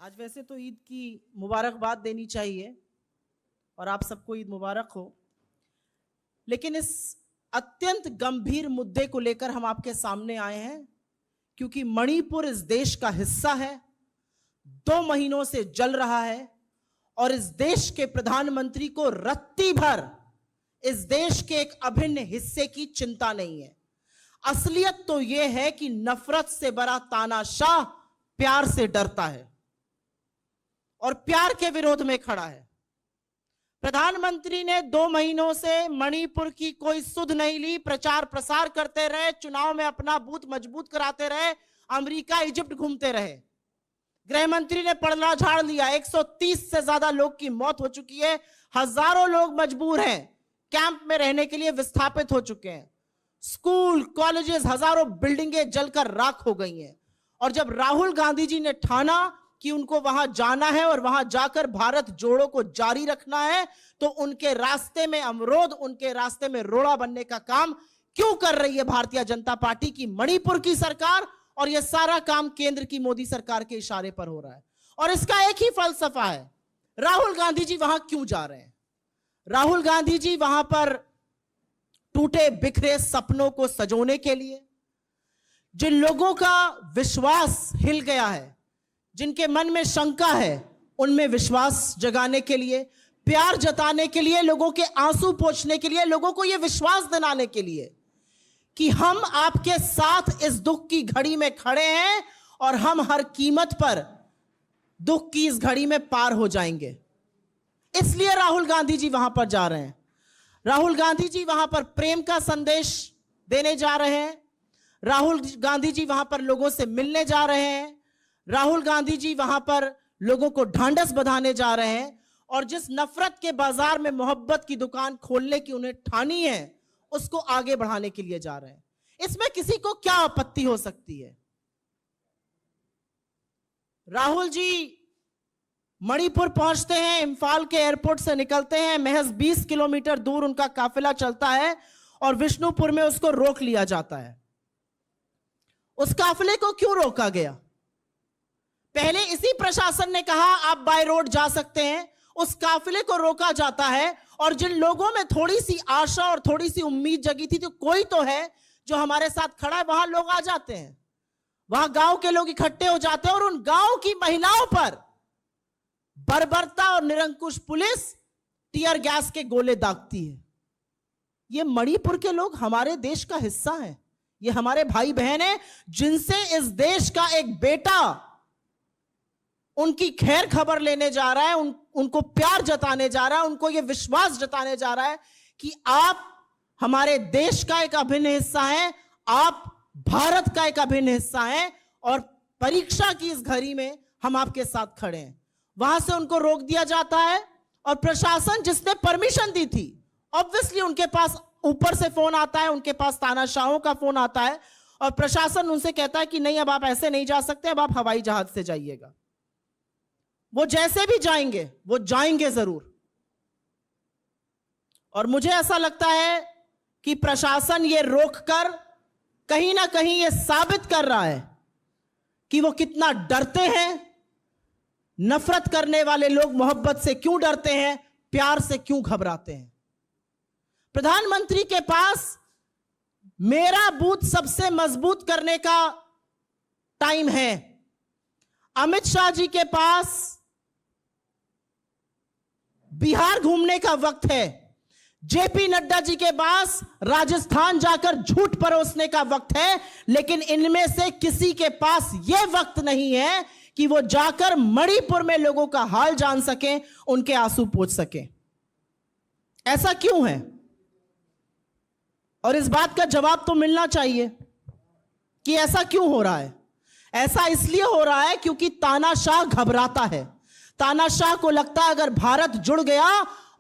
आज वैसे तो ईद की मुबारकबाद देनी चाहिए और आप सबको ईद मुबारक हो, लेकिन इस अत्यंत गंभीर मुद्दे को लेकर हम आपके सामने आए हैं क्योंकि मणिपुर इस देश का हिस्सा है, 2 महीनों से जल रहा है और इस देश के प्रधानमंत्री को रत्ती भर इस देश के एक अभिन्न हिस्से की चिंता नहीं है। असलियत तो यह है कि नफरत से बड़ा तानाशाह प्यार से डरता है और प्यार के विरोध में खड़ा है। प्रधानमंत्री ने 2 महीनों से मणिपुर की कोई सुध नहीं ली, प्रचार प्रसार करते रहे, चुनाव में अपना बूथ मजबूत कराते रहे, अमेरिका इजिप्ट घूमते रहे। गृह मंत्री ने पड़ला झाड़ लिया, 130 से ज्यादा लोग की मौत हो चुकी है, हजारों लोग मजबूर हैं, कैंप में रहने के लिए विस्थापित हो चुके हैं, स्कूल कॉलेजेस हजारों बिल्डिंगें जलकर राख हो गई हैं। और जब राहुल गांधी जी ने ठाना कि उनको वहां जाना है और वहां जाकर भारत जोड़ो को जारी रखना है, तो उनके रास्ते में अवरोध, उनके रास्ते में रोड़ा बनने का काम क्यों कर रही है भारतीय जनता पार्टी की मणिपुर की सरकार? और यह सारा काम केंद्र की मोदी सरकार के इशारे पर हो रहा है और इसका एक ही फलसफा है, राहुल गांधी जी वहां क्यों जा रहे हैं? राहुल गांधी जी वहां पर टूटे बिखरे सपनों को सजोने के लिए, जिन लोगों का विश्वास हिल गया है, जिनके मन में शंका है, उनमें विश्वास जगाने के लिए, प्यार जताने के लिए, लोगों के आंसू पोंछने के लिए, लोगों को यह विश्वास दिलाने के लिए कि हम आपके साथ इस दुख की घड़ी में खड़े हैं और हम हर कीमत पर दुख की इस घड़ी में पार हो जाएंगे। इसलिए राहुल गांधी जी वहां पर जा रहे हैं। राहुल गांधी जी वहां पर प्रेम का संदेश देने जा रहे हैं। राहुल गांधी जी वहां पर लोगों से मिलने जा रहे हैं। राहुल गांधी जी वहां पर लोगों को ढांढस बंधाने जा रहे हैं और जिस नफरत के बाजार में मोहब्बत की दुकान खोलने की उन्हें ठानी है, उसको आगे बढ़ाने के लिए जा रहे हैं। इसमें किसी को क्या आपत्ति हो सकती है? राहुल जी मणिपुर पहुंचते हैं, इंफाल के एयरपोर्ट से निकलते हैं, महज 20 किलोमीटर दूर उनका काफिला चलता है और विष्णुपुर में उसको रोक लिया जाता है। उस काफिले को क्यों रोका गया? पहले इसी प्रशासन ने कहा आप बाय रोड जा सकते हैं, उस काफिले को रोका जाता है और जिन लोगों में थोड़ी सी आशा और थोड़ी सी उम्मीद जगी थी, तो कोई तो है जो हमारे साथ खड़ा है, वहां लोग आ जाते हैं, वहां गांव के लोग इकट्ठे हो जाते हैं और उन गांव की महिलाओं पर बर्बरता और निरंकुश पुलिस टीयर गैस के गोले दागती है। ये मणिपुर के लोग हमारे देश का हिस्सा हैं, ये हमारे भाई बहन हैं, जिनसे इस देश का एक बेटा उनकी खैर खबर लेने जा रहा है, उनको प्यार जताने जा रहा है, उनको यह विश्वास जताने जा रहा है कि आप हमारे देश का एक अभिन्न हिस्सा हैं, आप भारत का एक अभिन्न हिस्सा हैं और परीक्षा की इस घड़ी में हम आपके साथ खड़े हैं। वहां से उनको रोक दिया जाता है और प्रशासन जिसने परमिशन दी थी, ऑब्वियसली उनके पास ऊपर से फोन आता है, उनके पास तानाशाहों का फोन आता है और प्रशासन उनसे कहता है कि नहीं, अब आप ऐसे नहीं जा सकते, अब आप हवाई जहाज से जाइएगा। वो जैसे भी जाएंगे, वो जाएंगे जरूर। और मुझे ऐसा लगता है कि प्रशासन ये रोककर कहीं ना कहीं ये साबित कर रहा है कि वो कितना डरते हैं। नफरत करने वाले लोग मोहब्बत से क्यों डरते हैं, प्यार से क्यों घबराते हैं? प्रधानमंत्री के पास मेरा बूथ सबसे मजबूत करने का टाइम है, अमित शाह जी के पास बिहार घूमने का वक्त है, जेपी नड्डा जी के पास राजस्थान जाकर झूठ परोसने का वक्त है, लेकिन इनमें से किसी के पास यह वक्त नहीं है कि वो जाकर मणिपुर में लोगों का हाल जान सकें, उनके आंसू पोंछ सकें। ऐसा क्यों है? और इस बात का जवाब तो मिलना चाहिए कि ऐसा क्यों हो रहा है। ऐसा इसलिए हो रहा है क्योंकि तानाशाह घबराता है। तानाशाह को लगता है अगर भारत जुड़ गया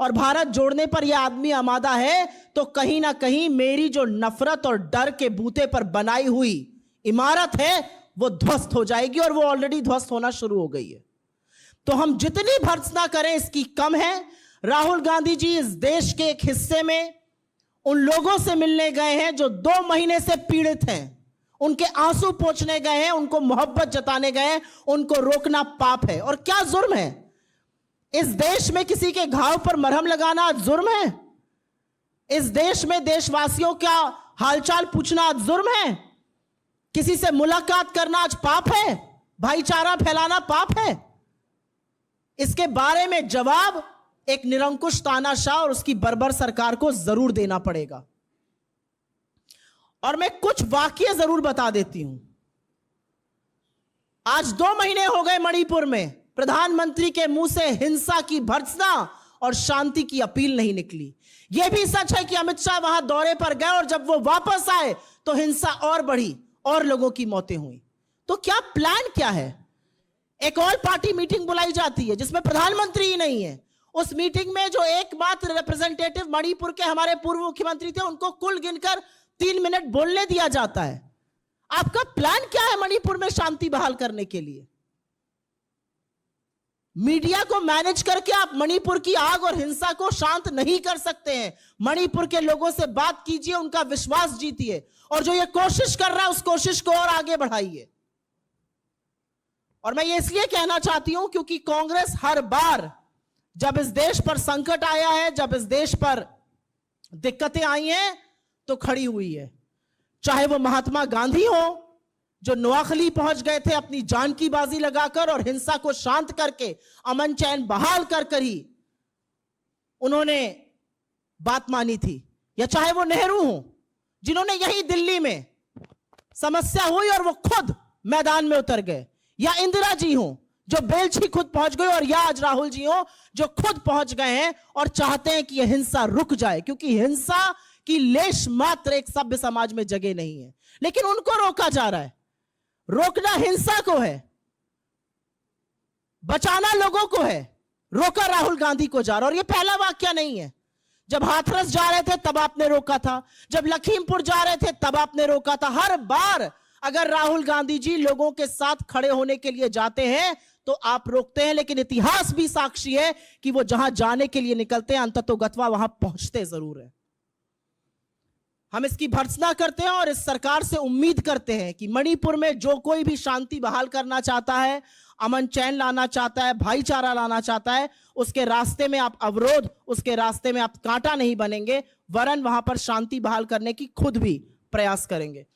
और भारत जोड़ने पर यह आदमी आमादा है, तो कहीं ना कहीं मेरी जो नफरत और डर के बूते पर बनाई हुई इमारत है वो ध्वस्त हो जाएगी और वो ऑलरेडी ध्वस्त होना शुरू हो गई है। तो हम जितनी भर्त्सना करें इसकी कम है। राहुल गांधी जी इस देश के एक हिस्से में उन लोगों से मिलने गए हैं जो 2 महीने से पीड़ित हैं, उनके आंसू पोंछने गए हैं, उनको मोहब्बत जताने गए हैं, उनको रोकना पाप है। और क्या जुर्म है? इस देश में किसी के घाव पर मरहम लगाना आज जुर्म है? इस देश में देशवासियों का हालचाल पूछना आज जुर्म है? किसी से मुलाकात करना आज पाप है? भाईचारा फैलाना पाप है? इसके बारे में जवाब एक निरंकुश तानाशाह और उसकी बर्बर सरकार को जरूर देना पड़ेगा। और मैं कुछ वाकये जरूर बता देती हूं। आज 2 महीने हो गए मणिपुर में प्रधानमंत्री के मुंह से हिंसा की भर्त्सना और शांति की अपील नहीं निकली। यह भी सच है कि अमित शाह वहां दौरे पर गए और जब वो वापस आए तो हिंसा और बढ़ी और लोगों की मौतें हुई। तो क्या प्लान क्या है? एक ऑल पार्टी मीटिंग बुलाई जाती है जिसमें प्रधानमंत्री ही नहीं है। उस मीटिंग में जो एकमात्र रिप्रेजेंटेटिव मणिपुर के हमारे पूर्व मुख्यमंत्री थे, उनको कुल गिनकर 3 मिनट बोलने दिया जाता है। आपका प्लान क्या है मणिपुर में शांति बहाल करने के लिए? मीडिया को मैनेज करके आप मणिपुर की आग और हिंसा को शांत नहीं कर सकते हैं। मणिपुर के लोगों से बात कीजिए, उनका विश्वास जीतिए और जो ये कोशिश कर रहा है उस कोशिश को और आगे बढ़ाइए। और मैं ये इसलिए कहना चाहती हूं क्योंकि कांग्रेस हर बार जब इस देश पर संकट आया है, जब इस देश पर दिक्कतें आई हैं, तो खड़ी हुई है। चाहे वो महात्मा गांधी हो जो नोआखली पहुंच गए थे अपनी जान की बाजी लगाकर और हिंसा को शांत करके अमन चैन बहाल कर ही उन्होंने बात मानी थी, या चाहे वो नेहरू हो जिन्होंने यही दिल्ली में समस्या हुई और वो खुद मैदान में उतर गए, या इंदिरा जी हो जो बेलछी खुद पहुंच गए, और या आज राहुल जी हो जो खुद पहुंच गए हैं और चाहते हैं कि यह हिंसा रुक जाए, क्योंकि हिंसा की लेश मात्र एक सभ्य समाज में जगह नहीं है। लेकिन उनको रोका जा रहा है। रोकना हिंसा को है, बचाना लोगों को है। रोका राहुल गांधी को जा रहा। और ये पहला वाक्य नहीं है। जब हाथरस जा रहे थे तब आपने रोका था, जब लखीमपुर जा रहे थे तब आपने रोका था। हर बार अगर राहुल गांधी जी लोगों के साथ खड़े होने के लिए जाते हैं तो आप रोकते हैं, लेकिन इतिहास भी साक्षी है कि वो जहां जाने के लिए निकलते हैं अंततोगत्वा वहां पहुंचते जरूर है। हम इसकी भर्त्सना करते हैं और इस सरकार से उम्मीद करते हैं कि मणिपुर में जो कोई भी शांति बहाल करना चाहता है, अमन चैन लाना चाहता है, भाईचारा लाना चाहता है, उसके रास्ते में आप अवरोध, उसके रास्ते में आप कांटा नहीं बनेंगे, वरन वहां पर शांति बहाल करने की खुद भी प्रयास करेंगे।